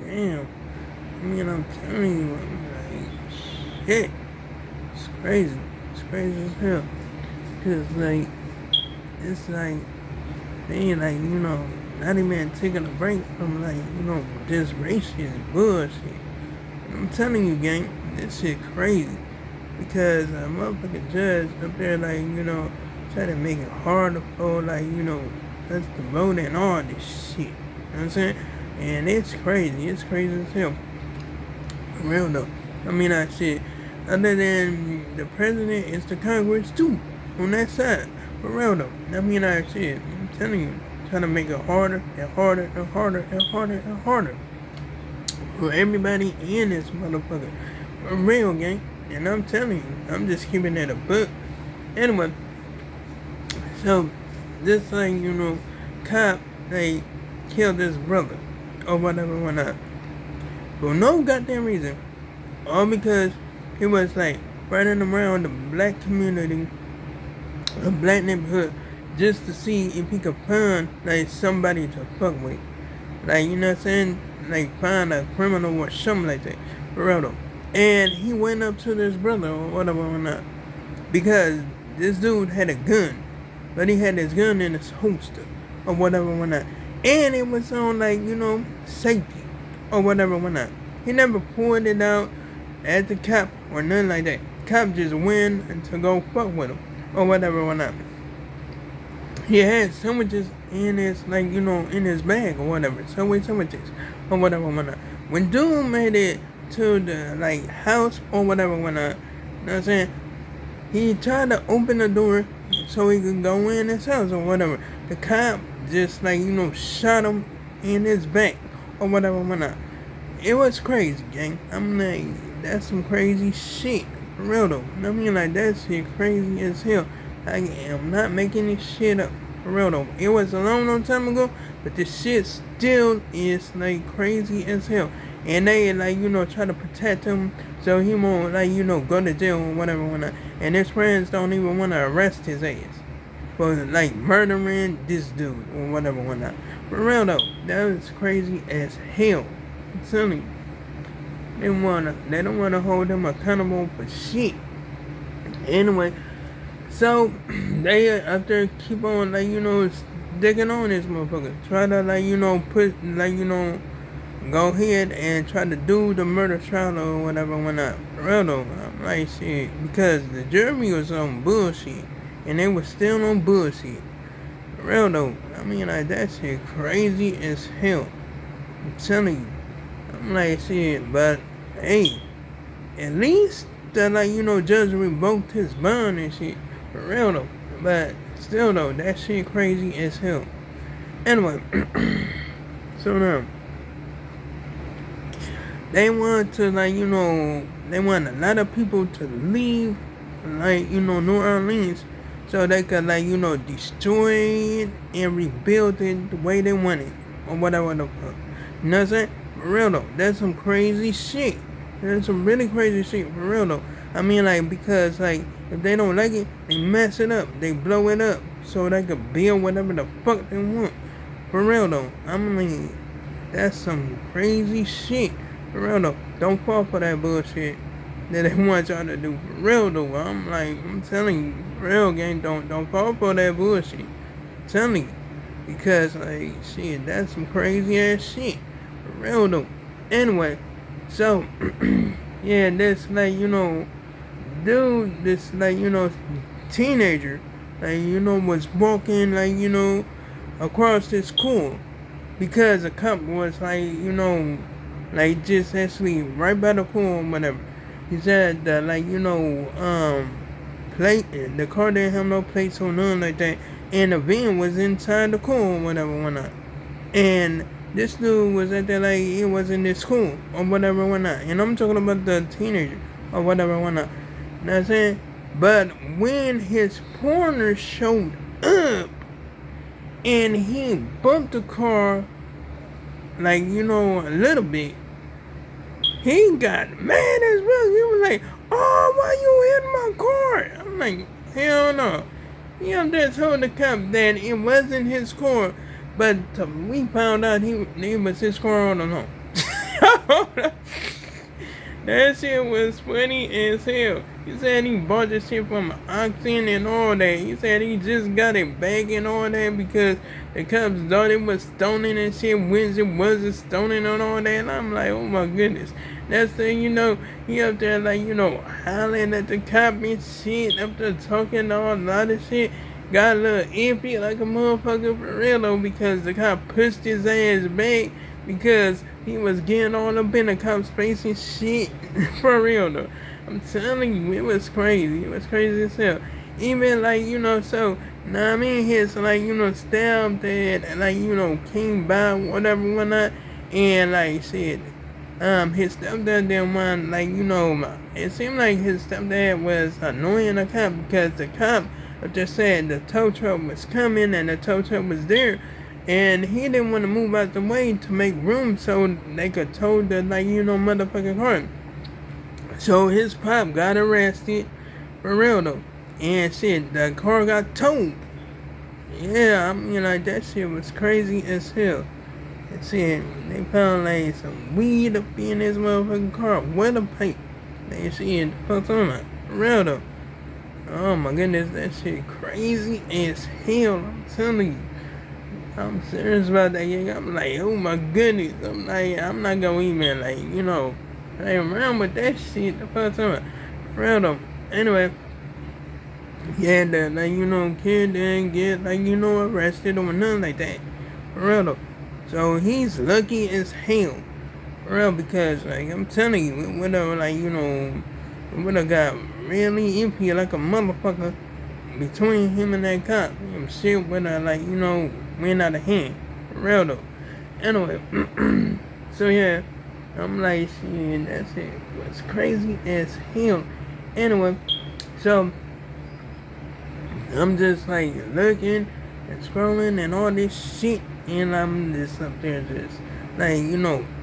damn. I mean, I'm telling you, I'm like, shit. It's crazy. It's crazy as hell. Cause like, it's like, they ain't like, not even taking a break from like, this racist bullshit. I'm telling you, gang, this shit crazy. Because a motherfucking judge up there, like, try to make it harder for, like, us to vote and all this shit. You know what I'm saying? And it's crazy. It's crazy as hell. For real, though. I mean, I shit. Other than the president, it's the Congress, too. On that side. For real, though. I mean, I shit. I'm telling you. Trying to make it harder and harder and harder and harder and harder. For everybody in this motherfucker. For real, gang. And I'm telling you, I'm just keeping it a book. Anyway, so this like, cop, they killed his brother or whatever, whatnot. For no goddamn reason. All because he was like running around the black community, a black neighborhood, just to see if he could find like somebody to fuck with. Like, you know what I'm saying? Like find a criminal or something like that. For real though. And he went up to this brother or whatever or not. Because this dude had a gun. But he had his gun in his holster or whatever or not. And it was on like, safety or whatever or not. He never pulled it out at the cop or nothing like that. Cop just went to go fuck with him or whatever or not. He had sandwiches in his like, in his bag or whatever. Subway sandwiches or whatever or not. When dude made it to the like house or whatever or not, you know what I'm saying? He tried to open the door so he could go in his house or whatever. The cop just like, shot him in his back or whatever or not. It was crazy, gang. I'm like, that's some crazy shit. For real though. I mean, like, that shit crazy as hell. I am not making this shit up. For real though. It was a long time ago, but this shit still is like crazy as hell. And they like, try to protect him so he won't like, go to jail or whatever, whatnot. And his friends don't even want to arrest his ass for like murdering this dude or whatever, whatnot. For real though, that was crazy as hell. I'm telling you. They don't wanna hold him accountable for shit. Anyway, so they up there keep on like, digging on this motherfucker. Try to like, put like, go ahead and try to do the murder trial or whatever when not. Real though, I'm like shit. Because the jury was on bullshit. And they was still on bullshit. Real though. I mean like that shit crazy as hell. I'm telling you. I'm like shit, but hey, at least that like, judge revoked his bond and shit. For real though. But still though, that shit crazy as hell. Anyway, so now they want to like, they want a lot of people to leave like, New Orleans so they could like, destroy it and rebuild it the way they want it. Or whatever the fuck. You know what I'm saying? For real though. That's some crazy shit. That's some really crazy shit. For real though. I mean like because like if they don't like it, they mess it up. They blow it up. So they can build whatever the fuck they want. For real though. I mean that's some crazy shit. For real though. Don't fall for that bullshit that they want y'all to do. For real though. I'm telling you, real gang, don't fall for that bullshit. I'm telling you. Because like shit, that's some crazy ass shit. For real though. Anyway, so yeah, this like, dude, this like, teenager, like, was walking like, across this school because a cop was like, like just actually right by the pool or whatever. He said that like, plate the car didn't have no plates or nothing like that. And the van was inside the car or whatever, whatnot. And this dude was at that like it was in this school or whatever, whatnot. And I'm talking about the teenager or whatever, whatnot. You know what I'm saying? But when his partner showed up and he bumped the car like, a little bit, he got mad as well. He was like, oh, why you hitting my car? I'm like, hell no. He up there told the cop that it wasn't his car, but we found out he was his car all along. That shit was funny as hell. He said he bought the shit from an auction and all that. He said he just got it back and all that because the cops thought it was stoning and shit, when it wasn't stoning and all that. And I'm like, oh my goodness. That's the, he up there like, hollering at the cop and shit, up there talking all a lot of shit. Got a little iffy like a motherfucker for real though, because the cop pushed his ass back because he was getting all up in the cop's face and shit. For real though. I'm telling you, it was crazy. It was crazy as hell. Even like, so now I mean his like, stabbed that like, came by, whatever, whatnot, and like shit. His stepdad didn't want like, it seemed like his stepdad was annoying the cop because the cop just said the tow truck was coming and the tow truck was there. And he didn't want to move out the way to make room so they could tow the, like, motherfucking car. So his pop got arrested, for real though. And shit, the car got towed. Yeah, I mean, like, that shit was crazy as hell. And shit, they found, like, some weed up in this motherfucking car with a pipe. They shit, fuck on it. For real though. Oh my goodness, that shit crazy as hell, I'm telling you. I'm serious about that, gang. I'm like, oh my goodness. I'm like, I'm not gonna even, like, play around with that shit the first time. For real though. Anyway, yeah, the, like, kid didn't get, like, arrested or nothing like that. For real though. So he's lucky as hell. For real, because, like, I'm telling you, it would have, like, it would have got really iffy like a motherfucker between him and that cop. Shit would have, like, went out of hand. For real though. Anyway, so yeah, I'm like, shit, that shit was crazy as hell. Anyway, so I'm just like looking and scrolling and all this shit, and I'm just up there just like,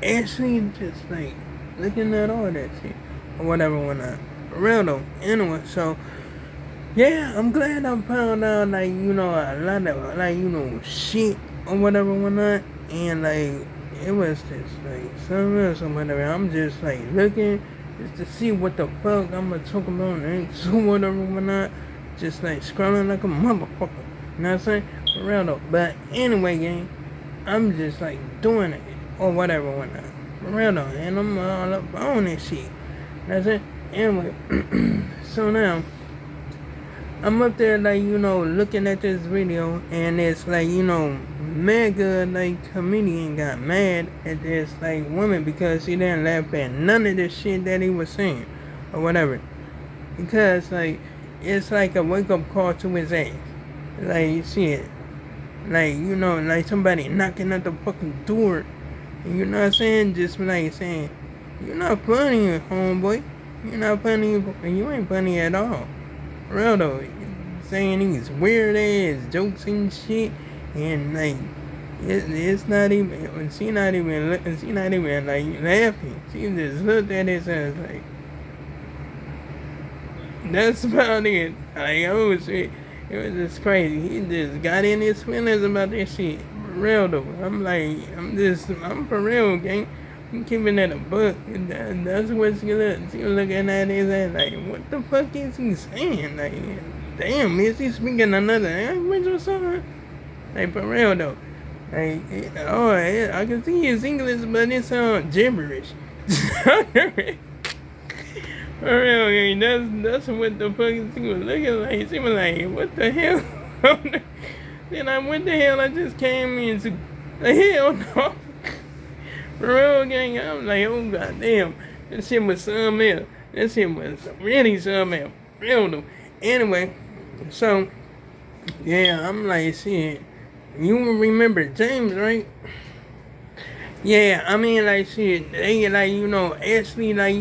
actually just like looking at all that shit or whatever whatnot. For real though. Anyway, so yeah, I'm glad I found out, like, a lot of, like, shit or whatever, whatnot. And, like, it was just, like, something else or whatever. I'm just, like, looking just to see what the fuck I'm gonna talk about next or whatever, whatnot. Just, like, scrolling like a motherfucker. You know what I'm saying? For real, though. But anyway, gang, I'm just, like, doing it or whatever, whatnot. For real, though. And I'm all up on this shit. That's it. Anyway, so now I'm up there, like, looking at this video, and it's like, mega, like, comedian got mad at this, like, woman because she didn't laugh at none of the shit that he was saying, or whatever. Because, like, it's like a wake-up call to his ass. Like, shit. Like, like somebody knocking at the fucking door, and you know what I'm saying? Just, like, saying, you're not funny, homeboy. You're not funny, and you ain't funny at all. Real though, saying these weird ass jokes and shit, and like it's not even, she not even like laughing. She just looked at his ass like, that's about it. Like, oh shit, it was just crazy. He just got in his feelings about this shit. For real though, I'm for real, gang. I'm keeping that a book. That's what she was looking at his ass like, what the fuck is he saying? Like, damn, is he speaking another language or something? Like, for real though. Like, I can see his English, but it sounds gibberish. For real, that's what the fuck she was looking like. She was like, what the hell? Then what the hell I just came into? The hell no. For real, gang, I'm like, oh goddamn, that shit was something else. That shit was really something else. Real though. Anyway, so yeah, I'm like, shit. You remember James, right? Yeah, I mean, like, shit. They like, actually, like,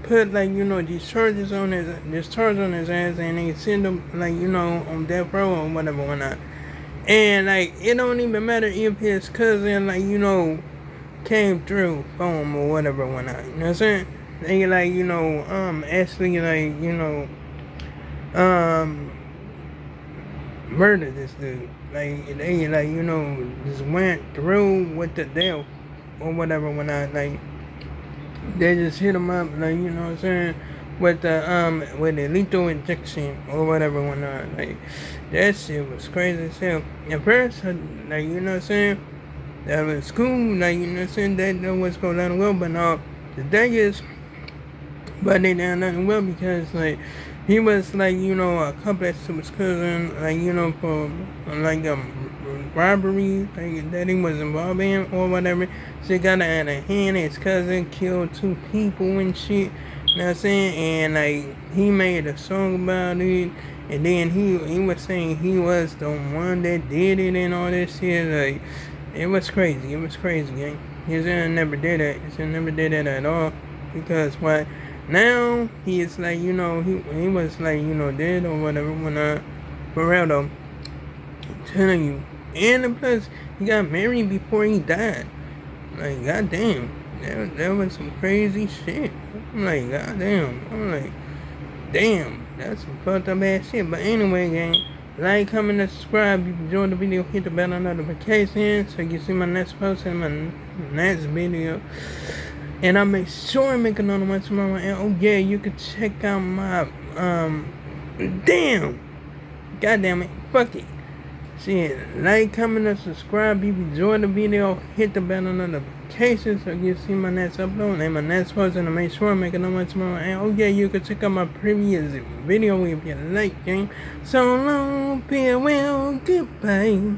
put like, these charges on this charge on his ass, and they send him like, on death row or whatever, whatnot. And like, it don't even matter if his cousin, like, came through for him or whatever, whatnot. You know what I'm saying? They like, actually like, murdered this dude. Like, they like, just went through with the death or whatever when I like they just hit him up like you know what I'm saying with the lethal injection or whatever when I like that shit was crazy as hell. At first like you know what I'm saying that was cool like you know what I'm saying that was gonna let him go, but no, the thing is but they didn't let him go because like he was like you know a accomplice to his cousin like you know for like robbery like, that he was involved in or whatever. So he got out of hand. His cousin killed 2 people and shit. You know what I'm saying? And like he made a song about it. And then he was saying he was the one that did it and all this shit. Like it was crazy. It was crazy, gang. His never did that. His never did that at all. Because what? Now he is like you know he was like you know dead or whatever when for real though. I'm telling you. And plus he got married before he died. Like goddamn. That was some crazy shit. I'm like goddamn. I'm like damn. That's some fucked up ass shit. But anyway gang. Like, comment, and subscribe. If you enjoyed the video, hit the bell notification so you can see my next post and my next video. And I make sure I make another one tomorrow. And oh yeah, you can check out my damn. Goddamn it. Fuck it. Shit. Like, comment, and subscribe. If you enjoyed the video, hit the bell notification so you can see my next upload and my next post. And I make sure I make another one tomorrow. And oh yeah, you can check out my previous video if you like, gang. So long, farewell, goodbye.